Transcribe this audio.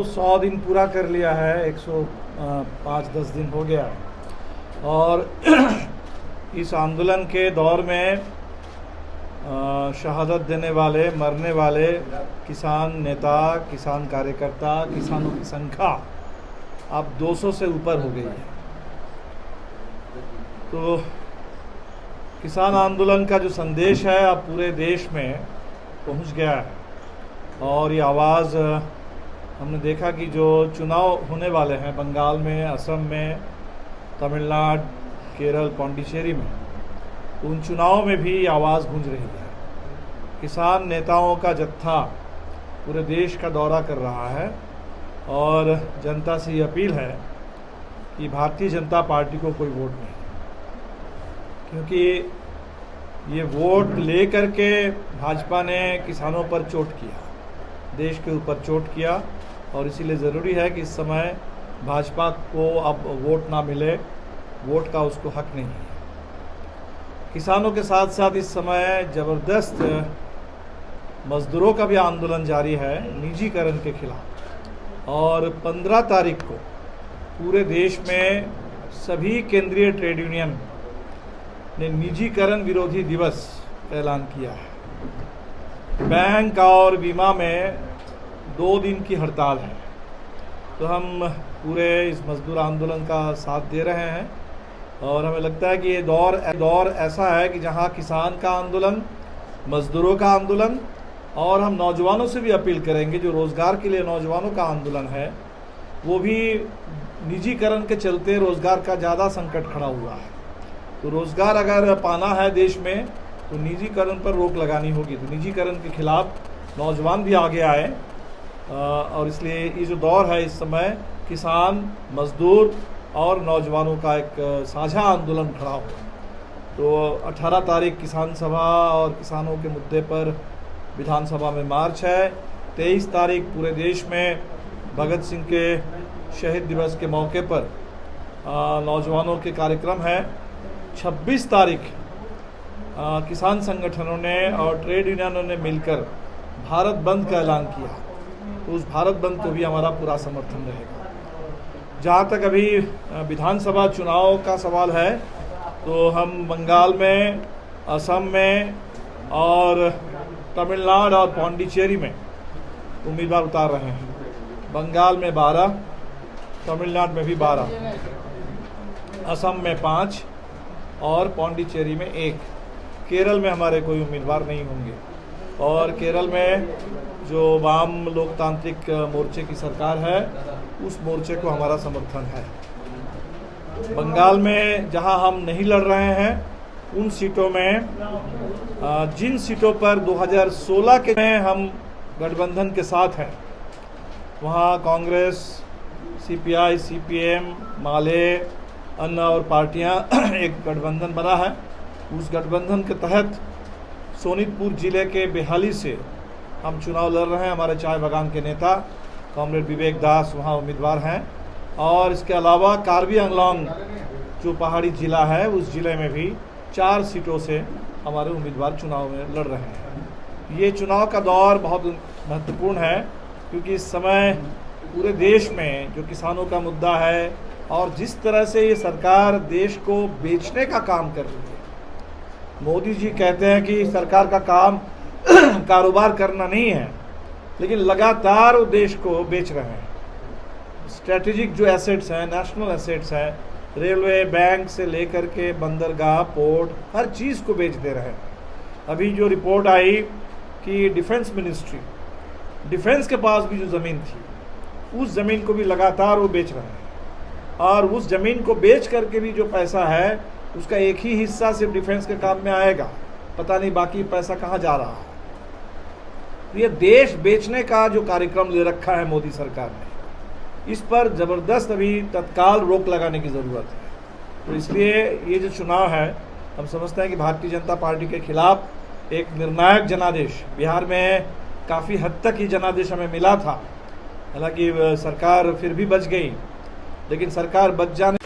100 दिन पूरा कर लिया है, 105-10 दिन हो गया है। और इस आंदोलन के दौर में शहादत देने वाले, मरने वाले किसान नेता, किसान कार्यकर्ता, किसानों की संख्या अब 200 से ऊपर हो गई है। तो किसान आंदोलन का जो संदेश है अब पूरे देश में पहुंच गया है। और ये आवाज़ हमने देखा कि जो चुनाव होने वाले हैं बंगाल में, असम में, तमिलनाडु, केरल, पौंडीचेरी में, उन चुनावों में भी आवाज़ गूंज रही है। किसान नेताओं का जत्था पूरे देश का दौरा कर रहा है और जनता से ये अपील है कि भारतीय जनता पार्टी को कोई वोट नहीं, क्योंकि ये वोट ले करके भाजपा ने किसानों पर चोट किया, देश के ऊपर चोट किया। और इसीलिए ज़रूरी है कि इस समय भाजपा को अब वोट ना मिले, वोट का उसको हक नहीं है। किसानों के साथ साथ इस समय ज़बरदस्त मज़दूरों का भी आंदोलन जारी है निजीकरण के खिलाफ। और 15 तारीख को पूरे देश में सभी केंद्रीय ट्रेड यूनियन ने निजीकरण विरोधी दिवस ऐलान किया है। बैंक और बीमा में 2 दिन की हड़ताल है। तो हम पूरे इस मजदूर आंदोलन का साथ दे रहे हैं और हमें लगता है कि ये दौर ऐसा है कि जहां किसान का आंदोलन, मजदूरों का आंदोलन, और हम नौजवानों से भी अपील करेंगे, जो रोज़गार के लिए नौजवानों का आंदोलन है, वो भी निजीकरण के चलते रोज़गार का ज़्यादा संकट खड़ा हुआ है। तो रोज़गार अगर पाना है देश में तो निजीकरण पर रोक लगानी होगी। तो निजीकरण के खिलाफ नौजवान भी आगे आए और इसलिए ये जो दौर है इस समय किसान, मजदूर और नौजवानों का एक साझा आंदोलन खड़ा हो। तो 18 तारीख किसान सभा और किसानों के मुद्दे पर विधानसभा में मार्च है। 23 तारीख पूरे देश में भगत सिंह के शहीद दिवस के मौके पर नौजवानों के कार्यक्रम है। 26 तारीख किसान संगठनों ने और ट्रेड यूनियनों ने मिलकर भारत बंद का ऐलान किया। तो उस भारत बंद को भी हमारा पूरा समर्थन रहेगा। जहाँ तक अभी विधानसभा चुनाव का सवाल है, तो हम बंगाल में, असम में और तमिलनाडु और पौंडीचेरी में उम्मीदवार उतार रहे हैं। बंगाल में 12, तमिलनाडु में भी 12, असम में 5 और पौंडीचेरी में 1। केरल में हमारे कोई उम्मीदवार नहीं होंगे। और केरल में जो वाम लोकतांत्रिक मोर्चे की सरकार है, उस मोर्चे को हमारा समर्थन है। बंगाल में जहां हम नहीं लड़ रहे हैं, उन सीटों में जिन सीटों पर 2016 के में हम गठबंधन के साथ हैं, वहां कांग्रेस, सीपीआई, सीपीएम, माले, अन्य और पार्टियां एक गठबंधन बना है। उस गठबंधन के तहत सोनीतपुर जिले के बेहाली से हम चुनाव लड़ रहे हैं। हमारे चाय बागान के नेता कॉमरेड विवेक दास वहाँ उम्मीदवार हैं। और इसके अलावा कार्बी आंगलोंग जो पहाड़ी ज़िला है, उस ज़िले में भी 4 सीटों से हमारे उम्मीदवार चुनाव में लड़ रहे हैं। ये चुनाव का दौर बहुत महत्वपूर्ण है, क्योंकि इस समय पूरे देश में जो किसानों का मुद्दा है और जिस तरह से ये सरकार देश को बेचने का काम कर रही है। मोदी जी कहते हैं कि सरकार का काम कारोबार करना नहीं है, लेकिन लगातार वो देश को बेच रहे हैं। स्ट्रेटेजिक जो एसेट्स हैं, नेशनल एसेट्स हैं, रेलवे, बैंक से लेकर के बंदरगाह, पोर्ट, हर चीज़ को बेच दे रहे हैं। अभी जो रिपोर्ट आई कि डिफेंस मिनिस्ट्री, डिफेंस के पास भी जो ज़मीन थी, उस ज़मीन को भी लगातार वो बेच रहे हैं। और उस ज़मीन को बेच करके भी जो पैसा है, उसका एक ही हिस्सा सिर्फ डिफेंस के काम में आएगा, पता नहीं बाकी पैसा कहाँ जा रहा है। तो ये देश बेचने का जो कार्यक्रम ले रखा है मोदी सरकार ने, इस पर ज़बरदस्त अभी तत्काल रोक लगाने की ज़रूरत है। तो इसलिए ये जो चुनाव है, हम समझते हैं कि भारतीय जनता पार्टी के खिलाफ एक निर्णायक जनादेश, बिहार में काफ़ी हद तक ये जनादेश हमें मिला था। हालांकि सरकार फिर भी बच गई, लेकिन सरकार बच जाने